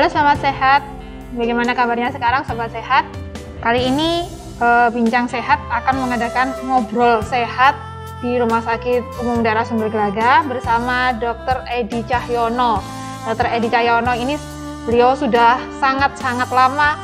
Halo Sobat Sehat, bagaimana kabarnya sekarang Sobat Sehat? Kali ini Bincang Sehat akan mengadakan ngobrol sehat di Rumah Sakit Umum Daerah Sumber Gelaga bersama Dr. Edi Cahyono. Dr. Edi Cahyono ini beliau sudah sangat-sangat lama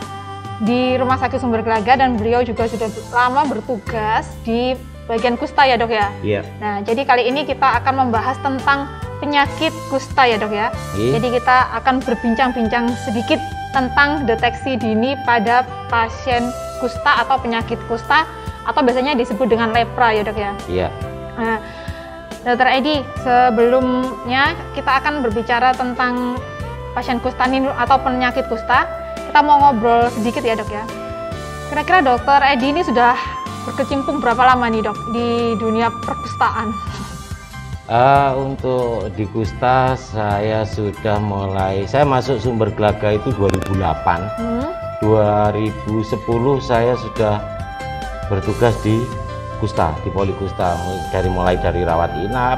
di Rumah Sakit Sumber Gelaga dan beliau juga sudah lama bertugas di bagian kusta ya dok ya? Iya. Nah jadi kali ini kita akan membahas tentang penyakit kusta ya dok ya? Iya. Jadi kita akan berbincang-bincang sedikit tentang deteksi dini pada pasien kusta atau penyakit kusta atau biasanya disebut dengan lepra ya dok ya? Iya. Nah, Dr. Edi, sebelumnya kita akan berbicara tentang pasien kusta ini atau penyakit kusta. Kita mau ngobrol sedikit ya dok ya. Kira-kira Dr. Edi ini sudah berkecimpung berapa lama nih dok di dunia perkustaan? Untuk di kusta saya sudah mulai, saya masuk Sumber Gelaga itu 2008. 2010 saya sudah bertugas di kusta, di poli kusta, mulai dari rawat inap,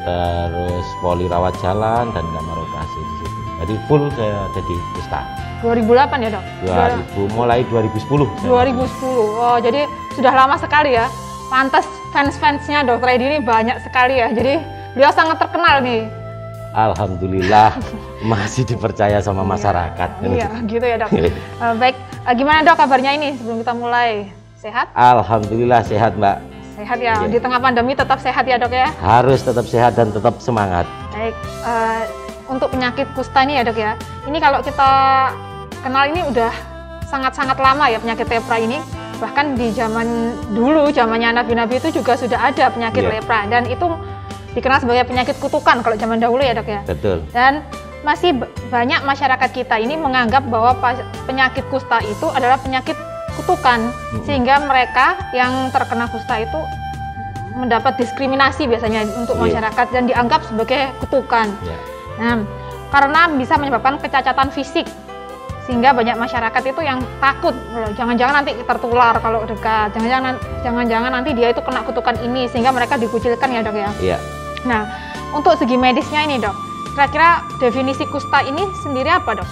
terus poli rawat jalan dan kamar operasi di situ. Jadi full saya ada di kusta. 2008 ya dok? 2000, mulai 2010. 2010. Oh jadi sudah lama sekali ya. Pantas fans-fansnya Dr. Edi ini banyak sekali ya. Jadi beliau sangat terkenal nih. Alhamdulillah masih dipercaya sama masyarakat. Iya gitu ya dok. Baik, gimana dok kabarnya ini sebelum kita mulai? Sehat? Alhamdulillah sehat mbak. Sehat ya, di tengah pandemi tetap sehat ya dok ya? Harus tetap sehat dan tetap semangat. Baik, untuk penyakit kusta ini ya dok ya, ini kalau kita kenal ini udah sangat-sangat lama ya penyakit lepra ini. Bahkan di zaman dulu, zamannya nabi-nabi itu juga sudah ada penyakit lepra dan itu dikenal sebagai penyakit kutukan kalau zaman dahulu ya dok ya? Betul. Dan masih banyak masyarakat kita ini menganggap bahwa penyakit kusta itu adalah penyakit kutukan, sehingga mereka yang terkena kusta itu mendapat diskriminasi biasanya untuk masyarakat dan dianggap sebagai kutukan. Nah, karena bisa menyebabkan kecacatan fisik, sehingga banyak masyarakat itu yang takut, jangan-jangan nanti tertular kalau dekat, jangan-jangan nanti dia itu kena kutukan ini, sehingga mereka dikucilkan ya dok ya. Iya. Nah, untuk segi medisnya ini dok, kira-kira definisi kusta ini sendiri apa dok?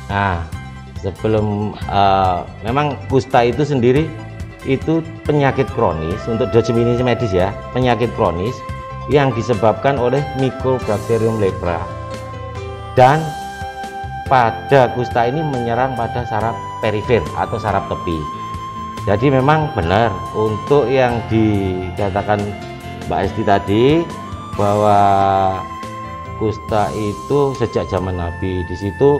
Nah, sebelum memang kusta itu sendiri itu penyakit kronis, untuk definisi medis ya, penyakit kronis yang disebabkan oleh Mycobacterium lepra, dan pada kusta ini menyerang pada saraf perifer atau saraf tepi. Jadi memang benar untuk yang dikatakan Mbak Esti tadi bahwa kusta itu sejak zaman Nabi. Di situ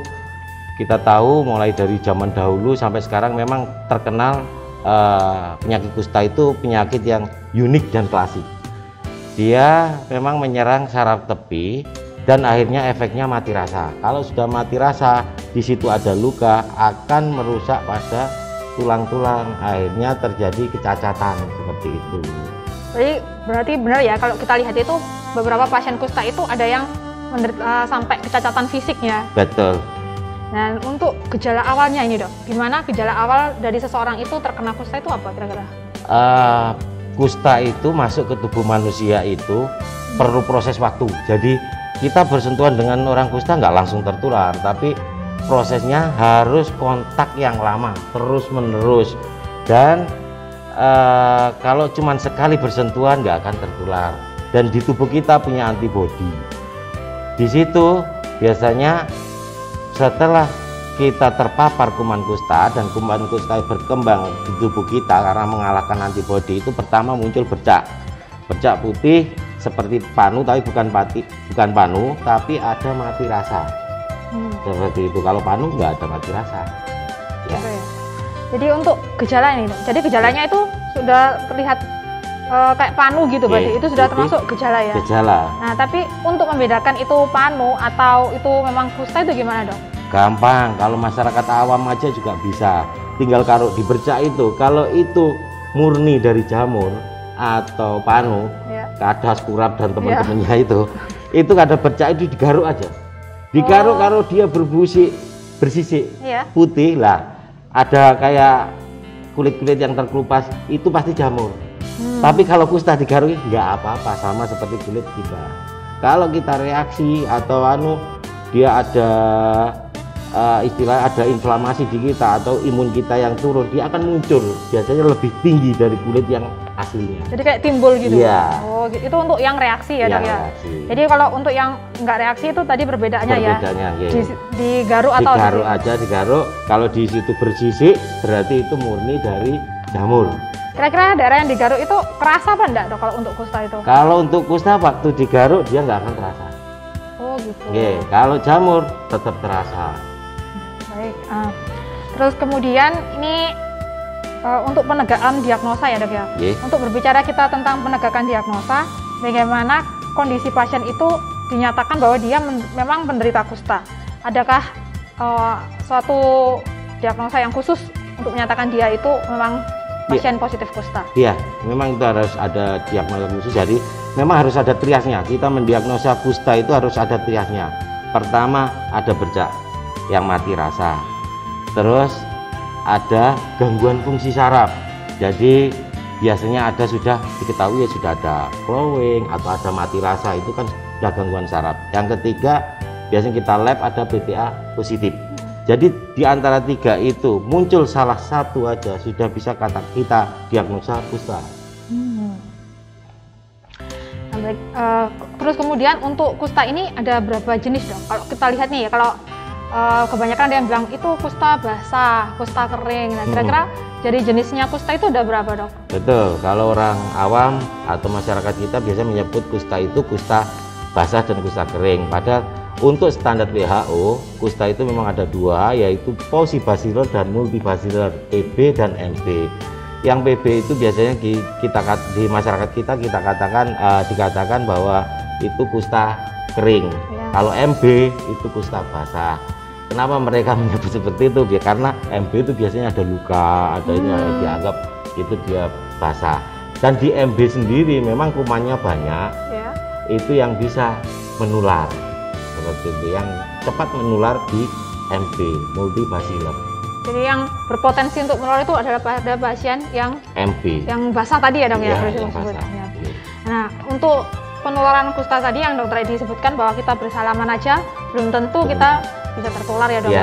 kita tahu mulai dari zaman dahulu sampai sekarang memang terkenal penyakit kusta itu penyakit yang unik dan klasik. Dia memang menyerang saraf tepi dan akhirnya efeknya mati rasa. Kalau sudah mati rasa, di situ ada luka, akan merusak pada tulang-tulang, akhirnya terjadi kecacatan seperti itu. Berarti benar ya kalau kita lihat itu beberapa pasien kusta itu ada yang menderita sampai kecacatan fisiknya. Betul. Dan untuk gejala awalnya ini dok, gimana gejala awal dari seseorang itu terkena kusta itu apa kira-kira? Kusta itu masuk ke tubuh manusia itu perlu proses waktu. Jadi kita bersentuhan dengan orang kusta nggak langsung tertular, tapi prosesnya harus kontak yang lama, terus menerus. Dan kalau cuma sekali bersentuhan nggak akan tertular. Dan di tubuh kita punya antibodi. Di situ biasanya setelah kita terpapar kuman kusta dan kuman kusta berkembang di tubuh kita karena mengalahkan antibodi, itu pertama muncul bercak putih seperti panu, tapi bukan panu, tapi ada mati rasa. Seperti itu. Kalau panu nggak ada mati rasa. Ya. Jadi untuk gejala ini, jadi gejalanya itu sudah terlihat kayak panu gitu, berarti itu sudah termasuk gejala ya. Gejala. Nah, tapi untuk membedakan itu panu atau itu memang kusta itu gimana dok? Gampang, kalau masyarakat awam aja juga bisa. Tinggal kalau dibercak itu, kalau itu murni dari jamur atau panu, kadas, kurap dan teman-temannya itu ada bercak itu digaruk aja. Digaruk kalau dia bersisik putih lah, ada kayak kulit-kulit yang terkelupas, itu pasti jamur. Tapi kalau kusta digaruk nggak apa-apa, sama seperti kulit kita. Kalau kita reaksi atau dia ada istilah ada inflamasi di kita atau imun kita yang turun, dia akan muncul biasanya lebih tinggi dari kulit yang aslinya. Jadi kayak timbul gitu. Iya. Oh, itu untuk yang reaksi ya, Dok ya. Reaksi. Jadi kalau untuk yang nggak reaksi itu tadi perbedaannya ya. Iya. Digaruk atau digaruk aja, digaruk. Kalau di situ bersisik berarti itu murni dari jamur. Kira-kira daerah yang digaruk itu kerasa apa enggak, Dok, kalau untuk kusta itu? Kalau untuk kusta waktu digaruk dia nggak akan terasa. Oh gitu. Kalau jamur tetap terasa. Baik. Terus kemudian ini untuk penegakan diagnosa ya, Dok ya. Untuk berbicara kita tentang penegakan diagnosa, bagaimana kondisi pasien itu dinyatakan bahwa dia memang penderita kusta. Adakah suatu diagnosa yang khusus untuk menyatakan dia itu memang pasien positif kusta? Iya, memang itu harus ada diagnosa khusus. Jadi memang harus ada triasnya. Kita mendiagnosa kusta itu harus ada triasnya. Pertama ada bercak yang mati rasa. Terus ada gangguan fungsi saraf. Jadi biasanya ada sudah diketahui ya sudah ada glowing atau ada mati rasa, itu kan sudah gangguan saraf. Yang ketiga biasanya kita lab ada BPA positif. Jadi di antara tiga itu muncul salah satu aja sudah bisa kita diagnosa kusta. Terus kemudian untuk kusta ini ada berapa jenis, Dok? Kalau kita lihat nih ya, kalau kebanyakan ada yang bilang itu kusta basah, kusta kering. Nah, kira-kira jadi jenisnya kusta itu ada berapa, Dok? Betul, kalau orang awam atau masyarakat kita biasa menyebut kusta itu kusta basah dan kusta kering. Padahal untuk standar WHO, kusta itu memang ada dua, yaitu paucibaciller dan multibaciller, PB dan MB. Yang PB itu biasanya di masyarakat kita dikatakan bahwa itu kusta kering. Kalau MB itu kusta basah. Kenapa mereka menyebut seperti itu? Ya karena MB itu biasanya ada luka, ada ini dianggap itu dia basah. Dan di MB sendiri memang kumannya banyak, itu yang bisa menular. Seperti itu, yang cepat menular di MB, multibaciller. Jadi yang berpotensi untuk menular itu adalah pada pasien yang MB, yang basah tadi ya, Dok ya? Yang basah. Nah, untuk penularan kusta tadi yang Dokter Edi disebutkan bahwa kita bersalaman aja belum tentu kita bisa tertular ya, Dok.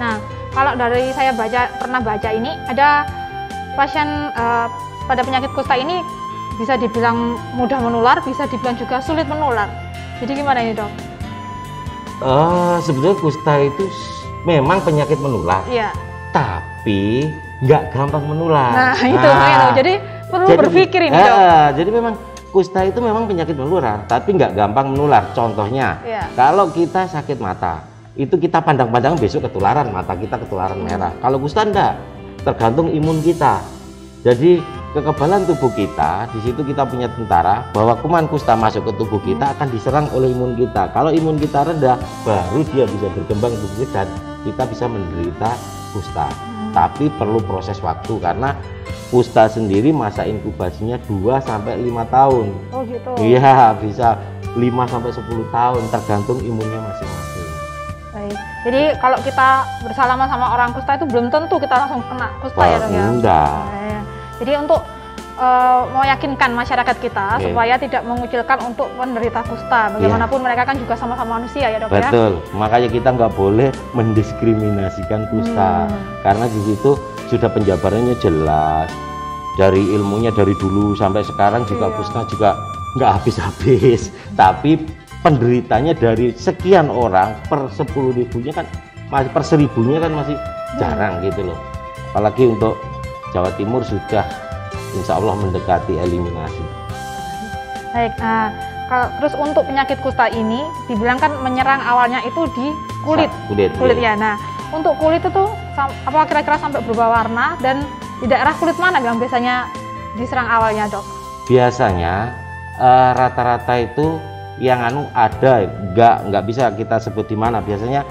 Nah, kalau dari saya pernah baca ini ada pasien pada penyakit kusta ini bisa dibilang mudah menular, bisa dibilang juga sulit menular. Jadi gimana ini, Dok? Sebenarnya kusta itu memang penyakit menular, tapi nggak gampang menular. Nah, itu jadi perlu berpikir ini, Dok. Jadi memang kusta itu memang penyakit menular, tapi nggak gampang menular. Contohnya, kalau kita sakit mata, itu kita pandang-pandang besok ketularan, mata kita ketularan merah. Kalau kusta enggak, tergantung imun kita. Jadi kekebalan tubuh kita, di situ kita punya tentara bahwa kuman kusta masuk ke tubuh kita akan diserang oleh imun kita. Kalau imun kita rendah, baru dia bisa berkembang tubuh dan kita bisa menderita kusta. Tapi perlu proses waktu karena kusta sendiri masa inkubasinya 2-5 tahun. Oh gitu. Iya, bisa 5-10 tahun tergantung imunnya masing-masing. Baik. Jadi kalau kita bersalaman sama orang kusta itu belum tentu kita langsung kena kusta ya, Dok ya? Enggak. Jadi untuk meyakinkan masyarakat kita supaya tidak mengucilkan untuk penderita kusta. Bagaimanapun mereka kan juga sama-sama manusia ya, Dok ya? Betul. Makanya kita nggak boleh mendiskriminasikan kusta. Karena di situ sudah penjabarannya jelas. Dari ilmunya dari dulu sampai sekarang juga kusta juga nggak habis-habis. Tapi penderitanya dari sekian orang per 10.000-nya kan masih per 1.000-nya kan masih jarang gitu loh. Apalagi untuk Jawa Timur sudah insya Allah mendekati eliminasi. Baik, terus untuk penyakit kusta ini dibilang kan menyerang awalnya itu di kulit ya. Nah, untuk kulit itu apa kira-kira sampai berubah warna, dan di daerah kulit mana yang biasanya diserang awalnya, Dok? Biasanya rata-rata itu yang ada, nggak bisa kita sebut di mana. Biasanya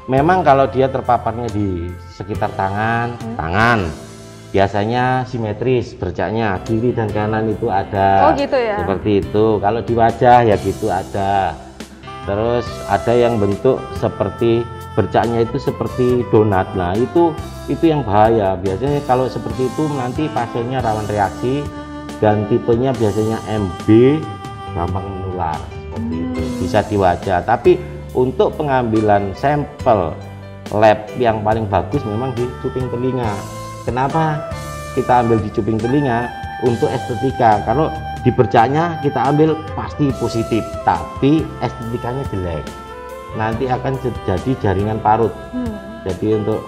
memang kalau dia terpaparnya di sekitar tangan biasanya simetris bercaknya, kiri dan kanan itu ada. Oh gitu ya. Seperti itu. Kalau di wajah ya gitu ada. Terus ada yang bentuk seperti bercaknya itu seperti donat. Nah itu yang bahaya. Biasanya kalau seperti itu nanti pasiennya rawan reaksi, dan tipenya biasanya MB, gampang menular. Seperti itu bisa di wajah. Tapi untuk pengambilan sampel lab yang paling bagus memang di cuping telinga. Kenapa kita ambil di cuping telinga? Untuk estetika. Kalau di bercaknya kita ambil pasti positif, tapi estetikanya jelek, nanti akan jadi jaringan parut. Jadi untuk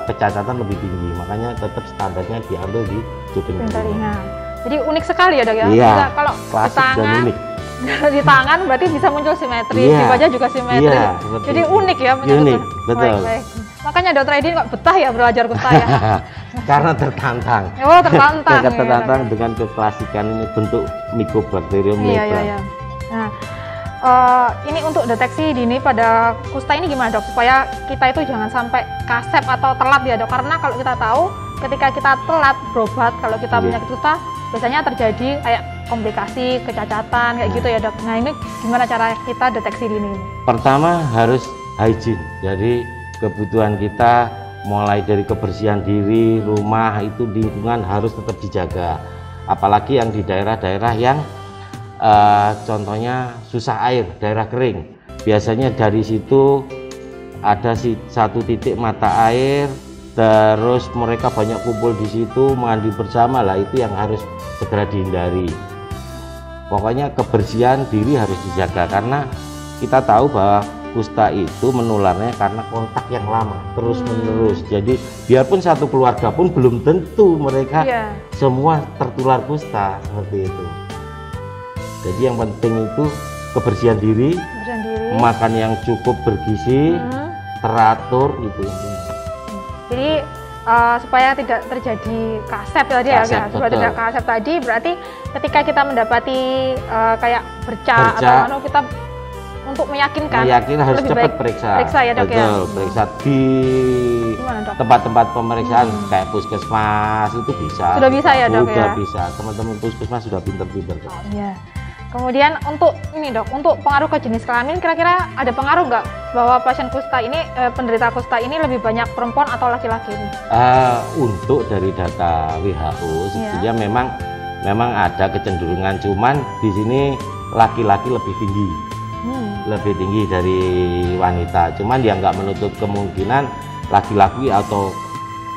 kecacatan lebih tinggi, makanya tetap standarnya diambil di cuping telinga. Jadi unik sekali ya dok ya. Iya, kalau di tangan, di tangan berarti bisa muncul simetri, iya, di wajah juga simetri. Iya, jadi unik ya penyakit. Unik, betul. Baik. Makanya dokter Edi kok betah ya belajar kusta ya. Karena tertantang. Oh tertantang. Ya, tertantang ya, dengan keklasikan ini bentuk Mycobacterium leprae. Iya. Nah, ini untuk deteksi dini pada kusta ini gimana dok? Supaya kita itu jangan sampai kasep atau telat ya dok. Karena kalau kita tahu ketika kita telat berobat kalau kita penyakit kusta biasanya terjadi kayak komplikasi, kecacatan kayak gitu ya dok. Nah ini gimana cara kita deteksi dini? Pertama harus hygiene. Jadi kebutuhan kita mulai dari kebersihan diri, rumah itu lingkungan harus tetap dijaga. Apalagi yang di daerah-daerah yang contohnya susah air, daerah kering. Biasanya dari situ ada satu titik mata air, terus mereka banyak kumpul di situ mandi bersama lah, itu yang harus segera dihindari. Pokoknya kebersihan diri harus dijaga karena kita tahu bahwa kusta itu menularnya karena kontak yang lama terus menerus. Jadi biarpun satu keluarga pun belum tentu mereka semua tertular kusta seperti itu. Jadi yang penting itu kebersihan diri, makan yang cukup bergizi, teratur gitu. Jadi supaya tidak terjadi kasep tadi ya, supaya tidak kasep tadi berarti ketika kita mendapati kayak bercak atau kita untuk meyakinkan harus cepat periksa ya dok. Betul, periksa di tempat-tempat pemeriksaan kayak puskesmas itu bisa. Sudah bisa ya dok sudah bisa, teman-teman puskesmas sudah pinter-pinter. Iya. Kemudian untuk ini dok, untuk pengaruh ke jenis kelamin kira-kira ada pengaruh nggak bahwa pasien kusta ini, penderita kusta ini lebih banyak perempuan atau laki-laki? Untuk dari data WHO sebetulnya memang ada kecenderungan, cuman di sini laki-laki lebih tinggi. Lebih tinggi dari wanita, cuman dia nggak menutup kemungkinan laki-laki atau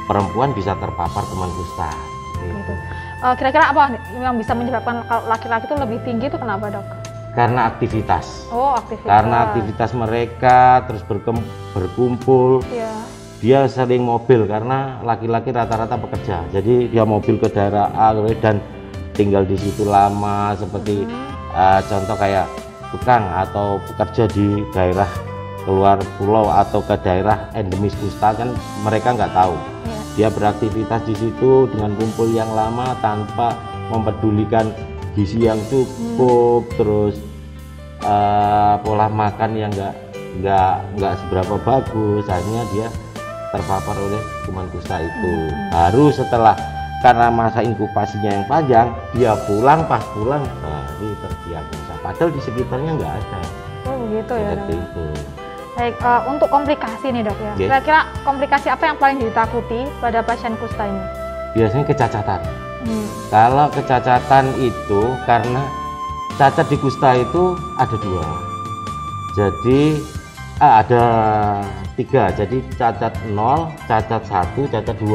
perempuan bisa terpapar teman kusta. Gitu. Kira-kira apa yang bisa menyebabkan kalau laki-laki itu lebih tinggi itu kenapa dok? Karena aktivitas. Oh aktivitas. Karena aktivitas mereka terus berkumpul. Dia sering mobil karena laki-laki rata-rata bekerja, jadi dia mobil ke daerah A dan tinggal di situ lama seperti contoh kayak tukang atau bekerja di daerah keluar pulau atau ke daerah endemis kusta kan mereka nggak tahu. Dia beraktivitas di situ dengan kumpul yang lama tanpa mempedulikan gizi yang cukup, terus pola makan yang nggak seberapa bagus, akhirnya dia terpapar oleh kuman kusta itu. Baru setelah karena masa inkubasinya yang panjang, dia pas pulang baru terdiagnosa. Padahal di sekitarnya nggak ada. Oh begitu ya. Seperti itu. Baik, untuk komplikasi nih dok ya. Kira-kira komplikasi apa yang paling ditakuti pada pasien kusta ini? Biasanya kecacatan. Kalau kecacatan itu karena cacat di kusta itu ada 2. Jadi ada 3. Jadi cacat 0, cacat 1, cacat 2.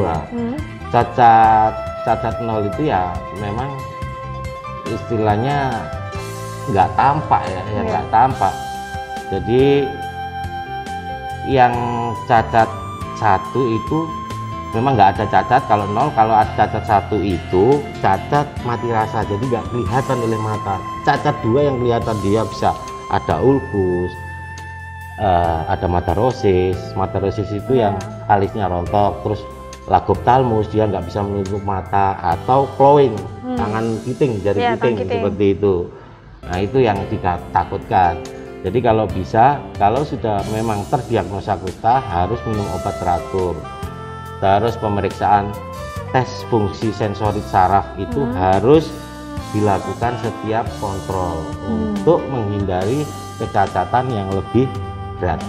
Cacat 0 itu ya memang istilahnya nggak tampak ya, nggak tampak. Jadi yang cacat 1 itu memang nggak ada cacat. Kalau 0, kalau ada cacat 1 itu cacat mati rasa, jadi nggak kelihatan oleh mata. Cacat 2 yang kelihatan, dia bisa ada ulkus, ada mata rosis. Mata rosis itu yang alisnya rontok, terus lagoptalmus, dia nggak bisa menutup mata, atau clawing, tangan kiting, jari kiting seperti itu. Nah itu yang ditakutkan. Jadi kalau bisa, kalau sudah memang terdiagnosa kusta harus minum obat teratur. Terus pemeriksaan tes fungsi sensorik saraf itu harus dilakukan setiap kontrol untuk menghindari kecacatan yang lebih berat.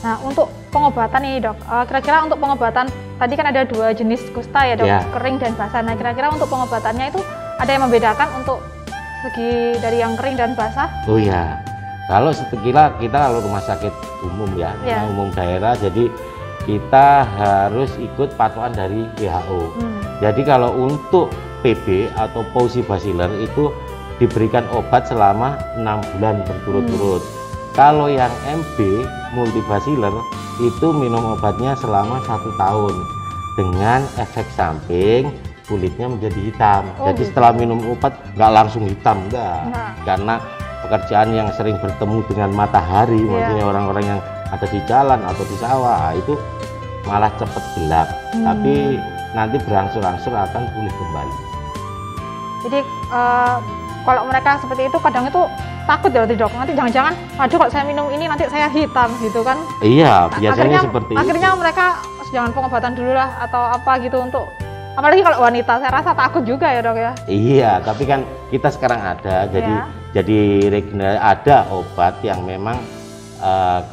Nah untuk pengobatan ini dok, kira-kira untuk pengobatan tadi kan ada 2 jenis kusta ya dok, kering dan basah. Nah kira-kira untuk pengobatannya itu ada yang membedakan untuk segi dari yang kering dan basah? Oh ya, Kalau kita kalau rumah sakit umum ya, umum daerah, jadi kita harus ikut patokan dari WHO. Jadi kalau untuk PB atau Paucibaciller itu diberikan obat selama 6 bulan berturut-turut. Kalau yang MB multibaciller itu minum obatnya selama 1 tahun dengan efek samping kulitnya menjadi hitam. Jadi setelah minum obat nggak langsung hitam, enggak. Karena pekerjaan yang sering bertemu dengan matahari, maksudnya orang-orang yang ada di jalan atau di sawah, itu malah cepat gelap. Tapi nanti berangsur-angsur akan pulih kembali. Jadi kalau mereka seperti itu kadang itu takut ya Dok, nanti jangan-jangan aduh kalau saya minum ini nanti saya hitam gitu kan. Iya, biasanya seperti itu. Akhirnya mereka jangan pengobatan dulu lah atau apa gitu, untuk apalagi kalau wanita saya rasa takut juga ya Dok ya. Iya, tapi kan kita sekarang ada jadi regenerasi, ada obat yang memang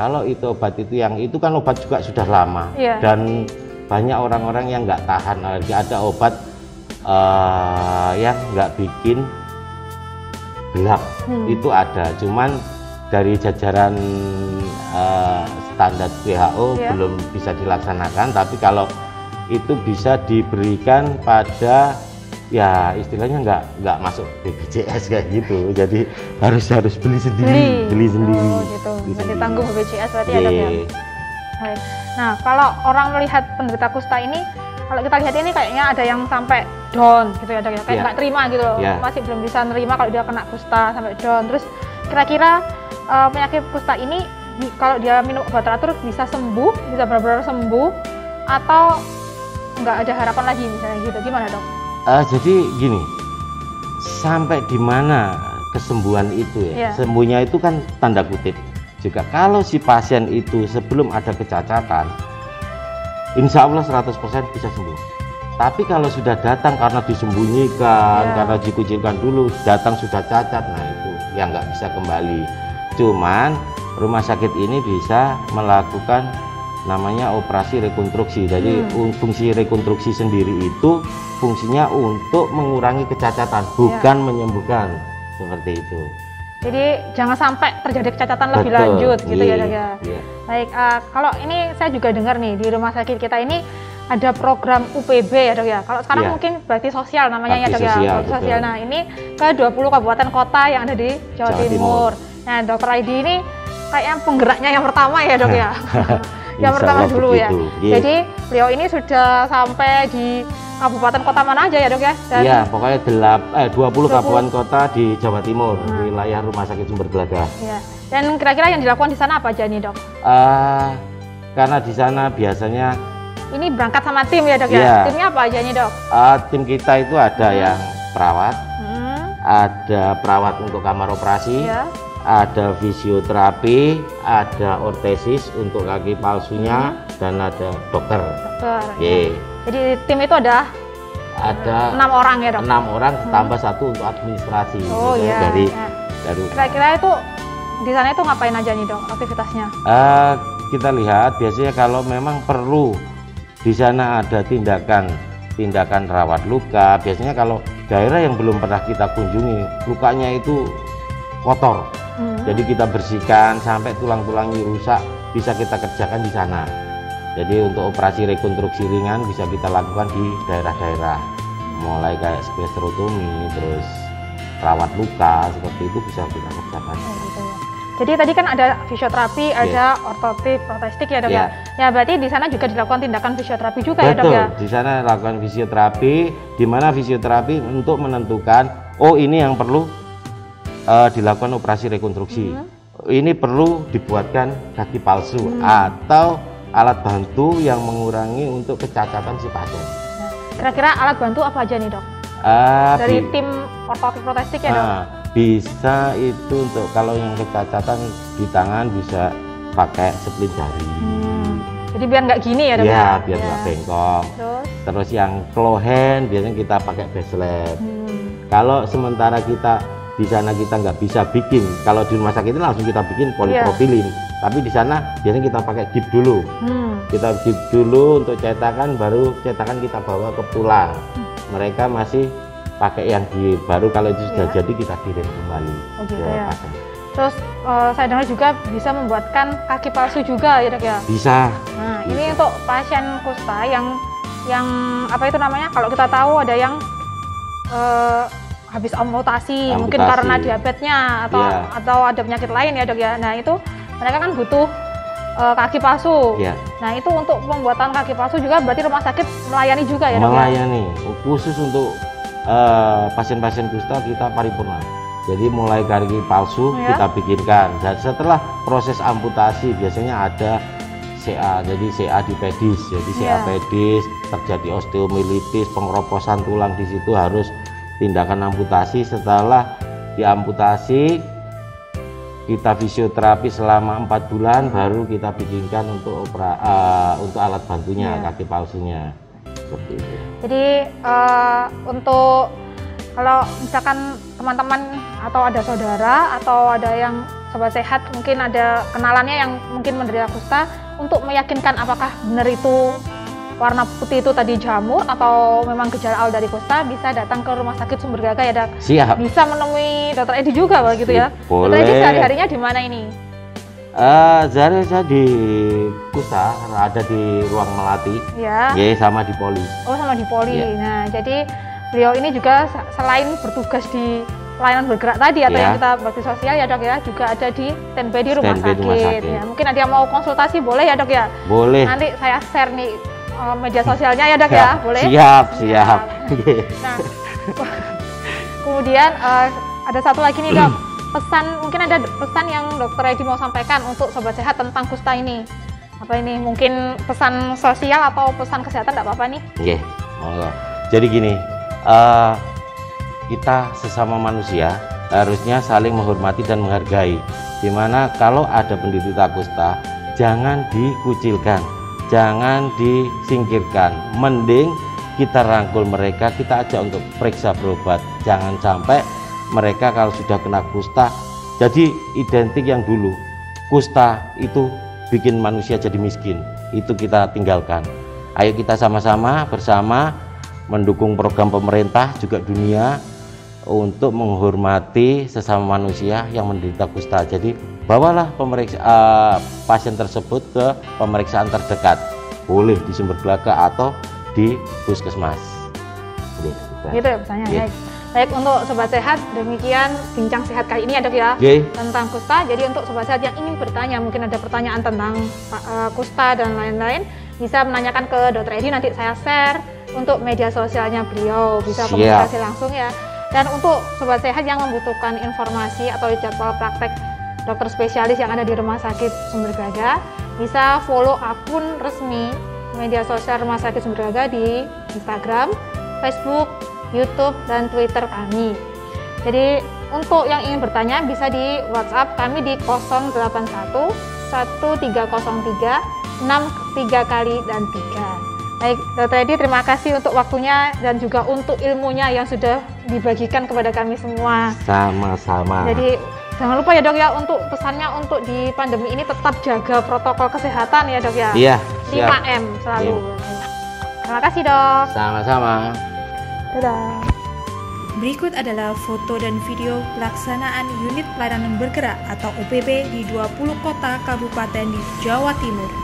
kalau itu obat itu yang itu kan obat juga sudah lama dan banyak orang-orang yang nggak tahan alergi. Ada obat yang nggak bikin gelap, itu ada, cuman dari jajaran standar WHO belum bisa dilaksanakan. Tapi kalau itu bisa diberikan pada ya istilahnya nggak masuk BPJS kayak gitu, jadi harus beli sendiri. Gitu. Jadi tanggung BPJS berarti ya Dok ya. Nah kalau orang melihat penderita kusta ini, kalau kita lihat ini kayaknya ada yang sampai down gitu ya Dok ya, kayak nggak terima gitu loh, masih belum bisa nerima kalau dia kena kusta sampai down. Terus kira-kira penyakit kusta ini kalau dia minum obat teratur bisa sembuh, bisa benar-benar sembuh, atau nggak ada harapan lagi misalnya gitu, gimana Dok? Jadi gini, sampai di mana kesembuhan itu ya, sembuhnya itu kan tanda kutip juga. Kalau si pasien itu sebelum ada kecacatan, insya Allah 100% bisa sembuh. Tapi kalau sudah datang karena disembunyikan, karena dikucilkan dulu, datang sudah cacat, nah itu yang nggak bisa kembali. Cuman rumah sakit ini bisa melakukan namanya operasi rekonstruksi. Jadi fungsi rekonstruksi sendiri itu fungsinya untuk mengurangi kecacatan, bukan menyembuhkan, seperti itu. Jadi jangan sampai terjadi kecacatan lebih lanjut gitu ya Dok ya. Baik, kalau ini saya juga dengar nih di rumah sakit kita ini ada program UPB ya Dok ya. Kalau sekarang mungkin bakti sosial namanya ya Dok ya. Bakti sosial. Nah ini ke 20 kabupaten kota yang ada di Jawa Timur. Nah Dr. Aidi ini kayaknya penggeraknya yang pertama ya Dok ya. Yang pertama dulu ya. Jadi beliau ini sudah sampai di kabupaten kota mana aja ya Dok ya? Iya, pokoknya 20 kabupaten kota di Jawa Timur, wilayah Rumah Sakit Sumber Gelaga. Ya. Dan kira-kira yang dilakukan di sana apa aja nih Dok? Karena di sana biasanya ini berangkat sama tim ya Dok ya? Timnya apa aja nih Dok? Tim kita itu ada yang perawat, ada perawat untuk kamar operasi, ada fisioterapi, ada ortesis untuk kaki palsunya, dan ada dokter. Jadi tim itu ada 6 orang ya Dok? 6 orang tambah 1 untuk administrasi. Dari kira-kira itu di sana itu ngapain aja nih Dok aktivitasnya? Kita lihat biasanya kalau memang perlu di sana ada tindakan rawat luka. Biasanya kalau daerah yang belum pernah kita kunjungi, lukanya itu kotor, jadi kita bersihkan sampai tulang-tulangnya rusak, bisa kita kerjakan di sana. Jadi untuk operasi rekonstruksi ringan bisa kita lakukan di daerah-daerah, mulai kayak splenectomy, terus rawat luka, seperti itu bisa kita kerjakan. Jadi tadi kan ada fisioterapi, ada ortoptik, protestik ya Dok ya. Ya berarti di sana juga dilakukan tindakan fisioterapi juga ya Dok ya. Di sana lakukan fisioterapi, di mana fisioterapi untuk menentukan ini yang perlu dilakukan operasi rekonstruksi. Ini perlu dibuatkan kaki palsu atau alat bantu yang mengurangi untuk kecacatan si pasien. Kira-kira alat bantu apa aja nih Dok? Dari tim ortoptik protestik ya Dok? Bisa itu untuk kalau yang kecacatan di tangan bisa pakai splint jari. Jadi biar nggak gini ya Dok? Iya, biar nggak bengkok. Terus yang claw hand biasanya kita pakai baselet. Kalau sementara kita di sana kita nggak bisa bikin, kalau di rumah sakit ini langsung kita bikin polipropilin, tapi di sana biasanya kita pakai gip dulu. Kita gip dulu untuk cetakan, baru cetakan kita bawa ke pulang. Mereka masih pakai yang gip, baru kalau itu sudah jadi kita kirim kembali. Terus saya dengar juga bisa membuatkan kaki palsu juga ya dok ya? Bisa. Nah ini untuk pasien kusta yang apa itu namanya, kalau kita tahu ada yang habis amputasi, mungkin karena diabetesnya atau ada penyakit lain ya dok ya. Nah itu mereka kan butuh kaki palsu. Ya. Nah itu untuk pembuatan kaki palsu juga berarti rumah sakit melayani juga ya dok? Melayani, khusus untuk pasien-pasien kusta kita paripurna. Jadi mulai kaki palsu kita bikinkan. Dan setelah proses amputasi biasanya ada CA, jadi CA di pedis, jadi CA pedis, terjadi osteomilitis, pengeroposan tulang, di situ harus tindakan amputasi. Setelah diamputasi kita fisioterapi selama 4 bulan, baru kita bikinkan untuk alat bantunya, kaki palsunya, seperti itu. Jadi untuk kalau misalkan teman-teman atau ada saudara atau ada yang sobat sehat mungkin ada kenalannya yang mungkin menderita kusta, untuk meyakinkan apakah benar itu warna putih itu tadi jamur atau memang gejala awal dari kusta, bisa datang ke Rumah Sakit Sumber Gagah ya dok? Siap. Bisa menemui Dokter Edi juga begitu ya? Boleh. Dokter Edi sehari-harinya di mana ini? Saya di kusta, ada di ruang Melati, ya, sama di Poli. Oh sama di Poli. Ya. Nah jadi beliau ini juga selain bertugas di pelayanan bergerak tadi atau yang kita bakti sosial ya dok ya, juga ada di standby di rumah sakit. Ya, mungkin ada yang mau konsultasi boleh ya dok ya? Boleh. Nanti saya share nih media sosialnya ya dok ya, boleh? Siap. Nah, kemudian ada satu lagi nih dok, mungkin ada pesan yang Dokter Edi mau sampaikan untuk sobat sehat tentang kusta ini. Apa ini? Mungkin pesan sosial atau pesan kesehatan, enggak apa-apa nih? Oke, jadi gini, kita sesama manusia harusnya saling menghormati dan menghargai. Dimana kalau ada penderita kusta, jangan dikucilkan, jangan disingkirkan, mending kita rangkul mereka, kita ajak untuk periksa berobat. Jangan sampai mereka kalau sudah kena kusta jadi identik yang dulu, kusta itu bikin manusia jadi miskin, itu kita tinggalkan. Ayo kita sama-sama bersama mendukung program pemerintah juga dunia untuk menghormati sesama manusia yang menderita kusta. Jadi bawalah pasien tersebut ke pemeriksaan terdekat, boleh di Sumber Gagah atau di puskesmas. Gitu ya pesannya. Ya. Baik, untuk sobat sehat, demikian bincang sehat kali ini ya dok ya, tentang kusta. Jadi untuk sobat sehat yang ingin bertanya, mungkin ada pertanyaan tentang kusta dan lain-lain, bisa menanyakan ke Dokter Edi, nanti saya share untuk media sosialnya beliau, bisa komunikasi langsung ya. Dan untuk sobat sehat yang membutuhkan informasi atau jadwal praktek dokter spesialis yang ada di Rumah Sakit Sumber Gagah, bisa follow akun resmi media sosial Rumah Sakit Sumber Gagah di Instagram, Facebook, YouTube, dan Twitter kami. Jadi untuk yang ingin bertanya bisa di WhatsApp kami di 081 1303 63 kali dan 3. Baik, Dokter Edi, terima kasih untuk waktunya dan juga untuk ilmunya yang sudah dibagikan kepada kami semua. Sama-sama. Jadi jangan lupa ya dok ya, untuk pesannya untuk di pandemi ini tetap jaga protokol kesehatan ya dok ya. Iya. 5M selalu. Terima kasih dok. Sama-sama. Dadah. Berikut adalah foto dan video pelaksanaan unit pelayanan bergerak atau UPB di 20 kota kabupaten di Jawa Timur.